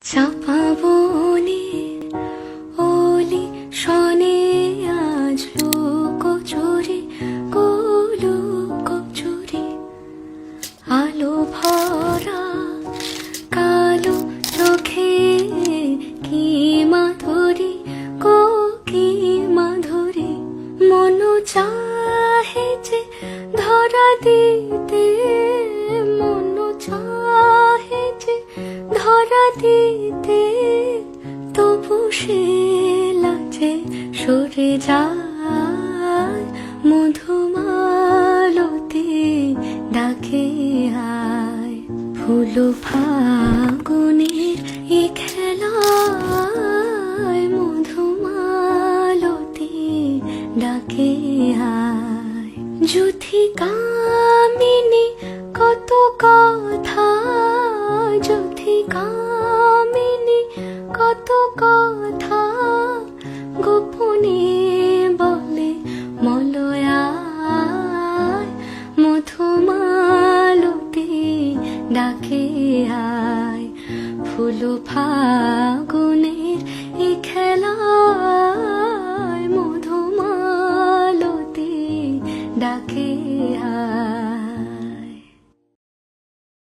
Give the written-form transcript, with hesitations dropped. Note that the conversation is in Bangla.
চাপা বনের অলি শনে আজ লুকোচুরি লুকোচুরি আলো ভরা কালো চোখে কি মাধুরী কি মাধুরী মন চাহে যে ধরা দিতে মন চাহে যে ধরা দিতে তবু সে লাজে সরে যায় মধুমালতি ডাকে আয় ফুল ফাগুনের এ খেলায় মধুমালতি ডাকে আয় যুথি কামিনী কত কথা যুথি কামিনী কত কথা গোপনে বলে মলয়ায় মধুমালতি ডাকে আয় ফুল ফাগুনের এ খেলা